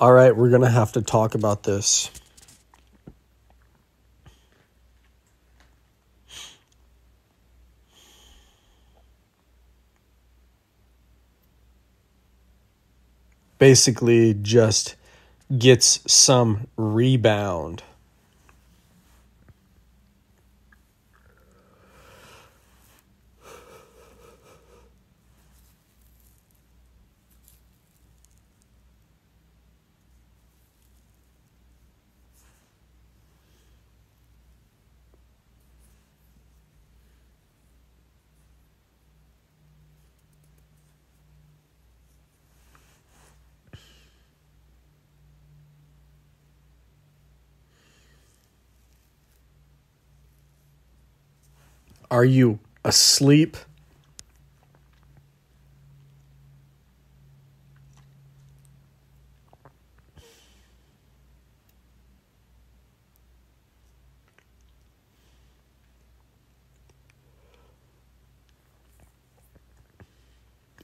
All right, we're going to have to talk about this. Basically just gets some rebound. Are you asleep?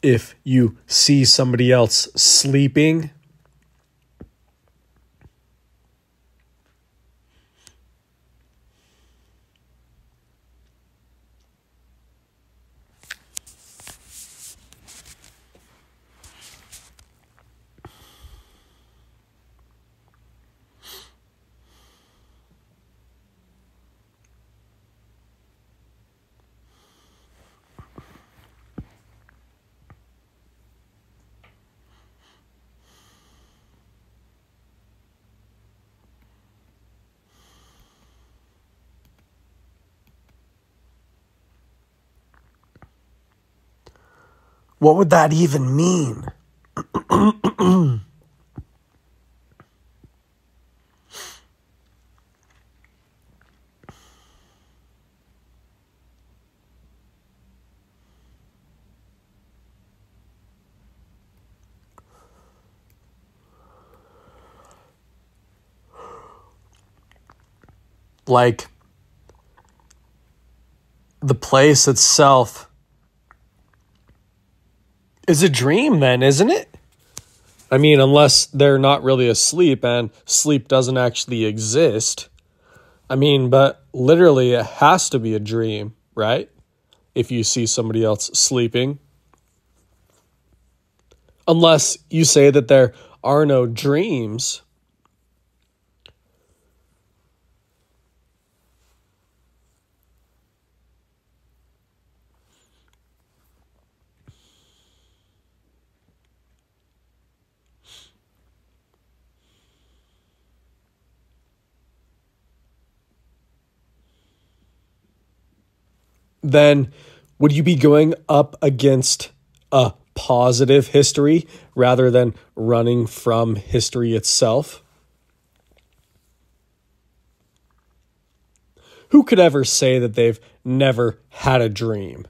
If you see somebody else sleeping, what would that even mean? Like, the place itself is a dream then, isn't it? I mean, unless they're not really asleep and sleep doesn't actually exist. I mean, but literally it has to be a dream, right? If you see somebody else sleeping. Unless you say that there are no dreams. Then would you be going up against a positive history rather than running from history itself? Who could ever say that they've never had a dream?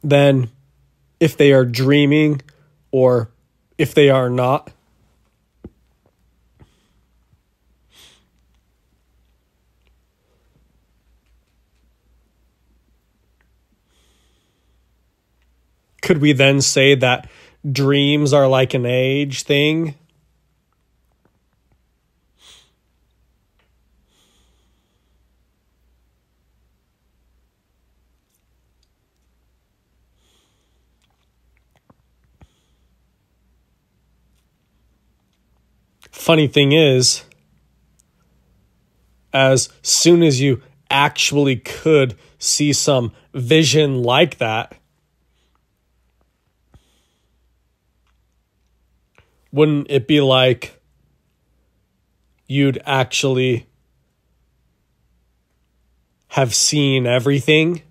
Then, if they are dreaming or if they are not, could we then say that dreams are like an age thing? Funny thing is, as soon as you actually could see some vision like that, wouldn't it be like you'd actually have seen everything?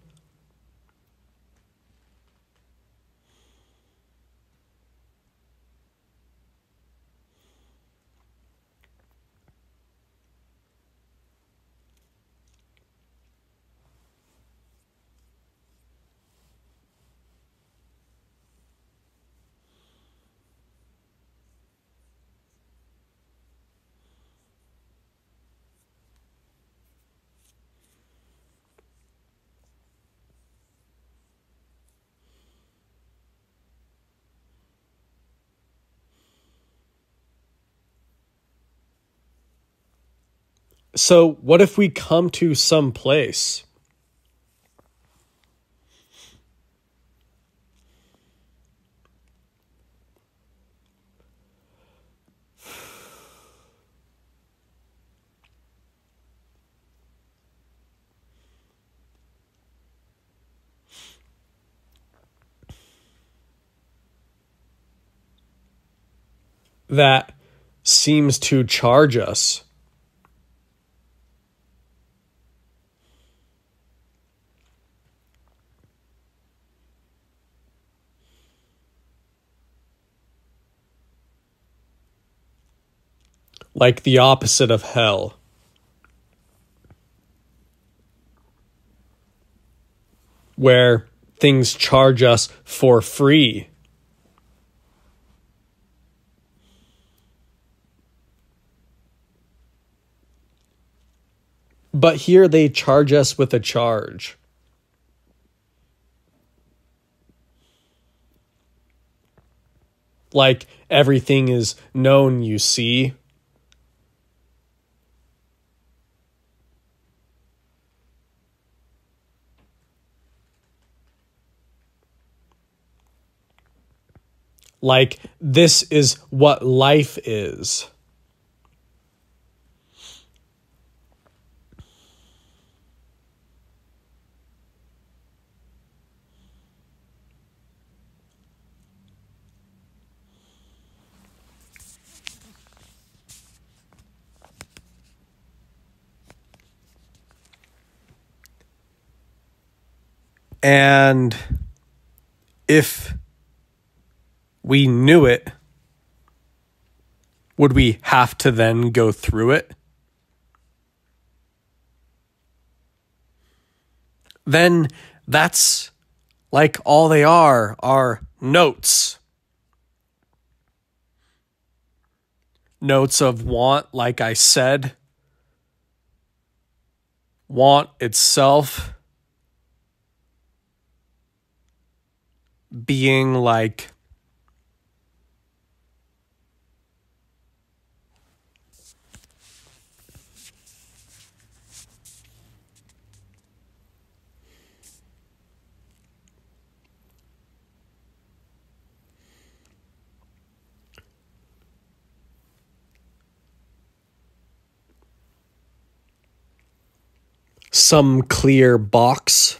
So what if we come to some place that seems to charge us? Like the opposite of hell. Where things charge us for free. But here they charge us with a charge. Like everything is known, you see. Like this is what life is. And if we knew it, would we have to then go through it? Then that's like all they are notes. Notes of want, like I said. Want itself being like some clear box.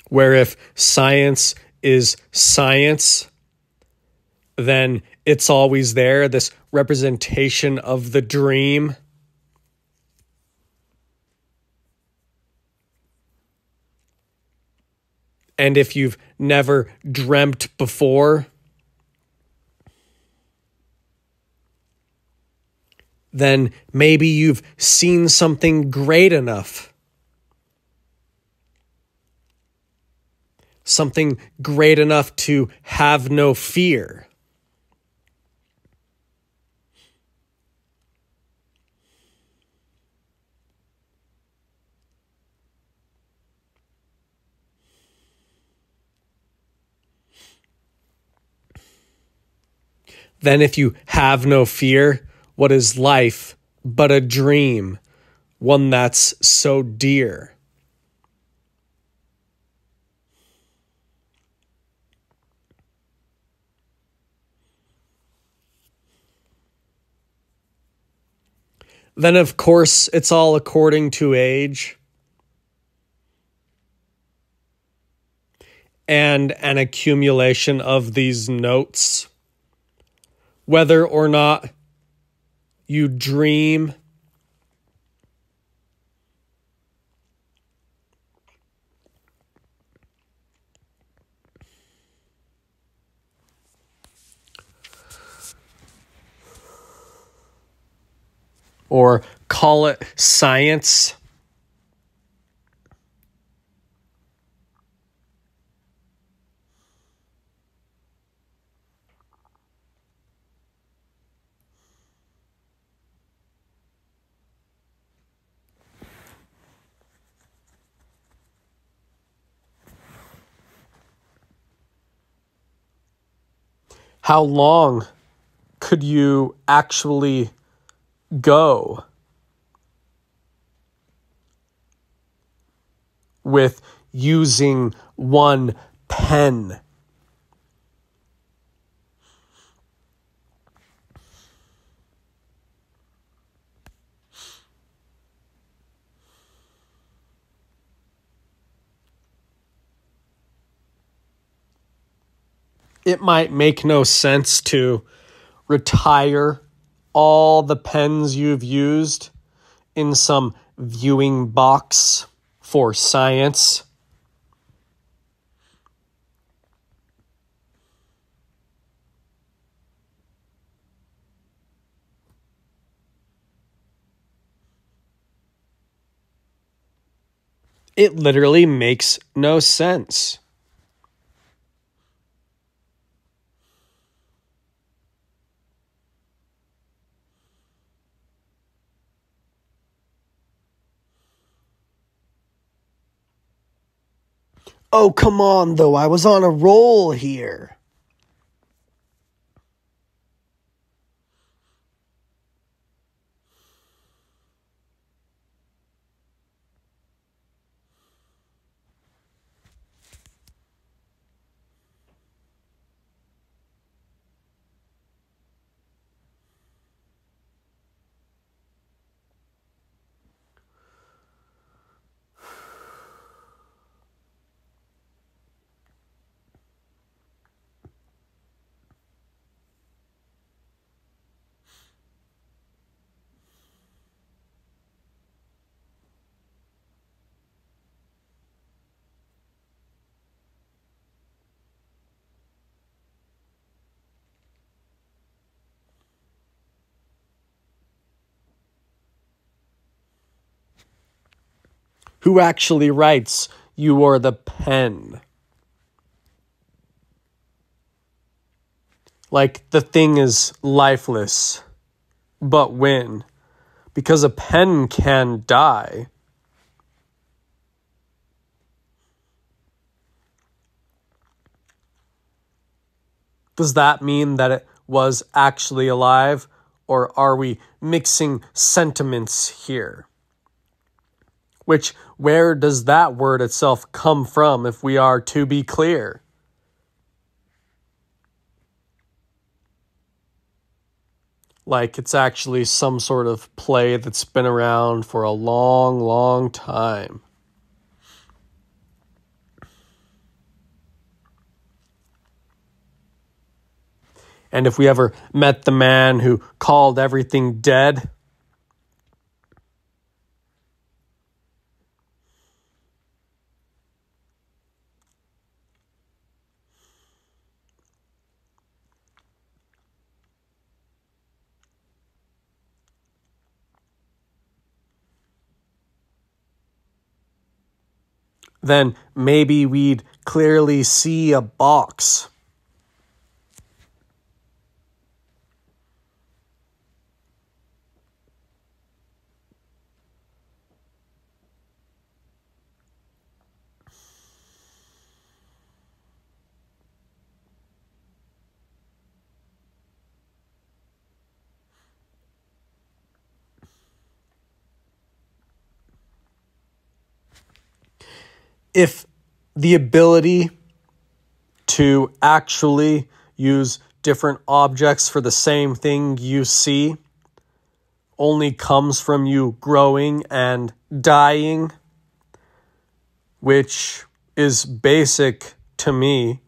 Where if science is science, then it's always there, this representation of the dream. And if you've never dreamt before, then maybe you've seen something great enough. Something great enough to have no fear. Then if you have no fear, what is life but a dream, one that's so dear? Then, of course, it's all according to age and an accumulation of these notes. Whether or not you dream, or call it science, How long could you actually go with using one pen? It might make no sense to retire all the pens you've used in some viewing box for science. It literally makes no sense. Oh, come on, though. I was on a roll here. Who actually writes, "You are the pen"? Like, the thing is lifeless. But when? Because a pen can die. Does that mean that it was actually alive? Or are we mixing sentiments here? Where does that word itself come from, if we are to be clear? Like it's actually some sort of play that's been around for a long, long time. And if we ever met the man who called everything dead, then maybe we'd clearly see a box. If the ability to actually use different objects for the same thing you see only comes from you growing and dying, which is basic to me,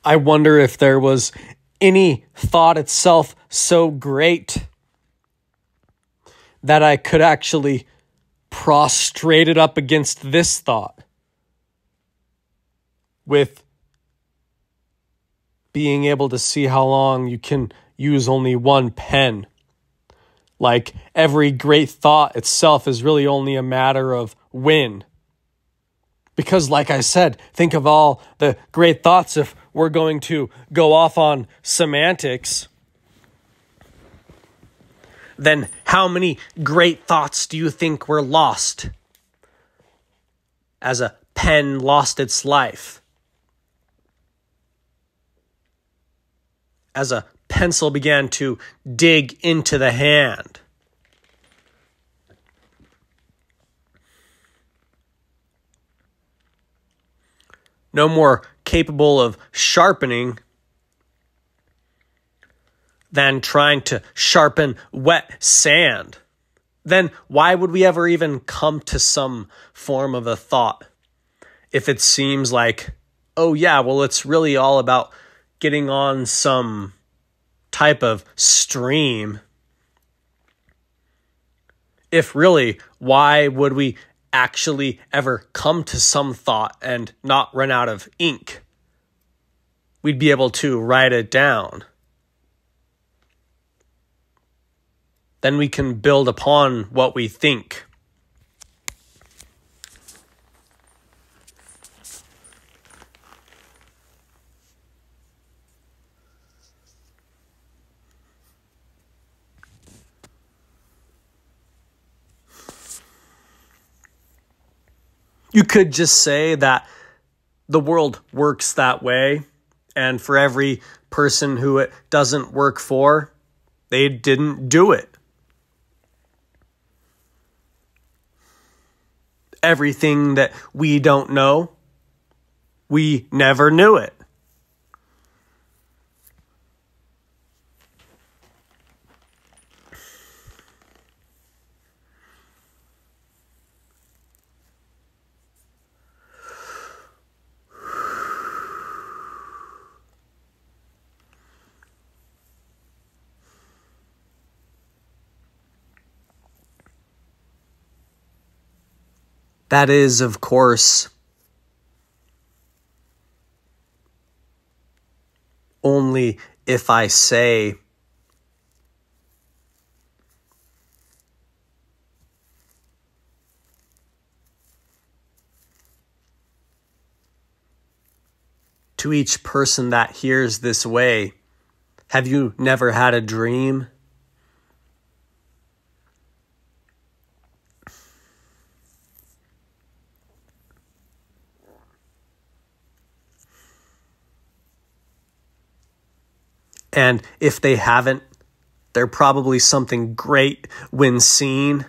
I wonder if there was any thought itself so great that I could actually prostrate it up against this thought with being able to see how long you can use only one pen. Like every great thought itself is really only a matter of when. Because like I said, think of all the great thoughts. If we're going to go off on semantics, then how many great thoughts do you think were lost as a pen lost its life? As a pencil began to dig into the hand. No more capable of sharpening than trying to sharpen wet sand. Then why would we ever even come to some form of a thought if it seems like, oh yeah, well, it's really all about getting on some type of stream? If really, why would we actually ever come to some thought and not run out of ink? We'd be able to write it down. Then we can build upon what we think. You could just say that the world works that way, and for every person who it doesn't work for, they didn't do it. Everything that we don't know, we never knew it. That is, of course, only if I say to each person that hears this way, have you never had a dream? And if they haven't, they're probably something great when seen,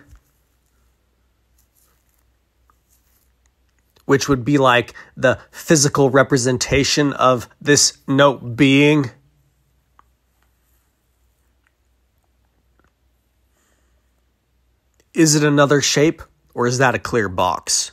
which would be like the physical representation of this note being. Is it another shape, or is that a clear box?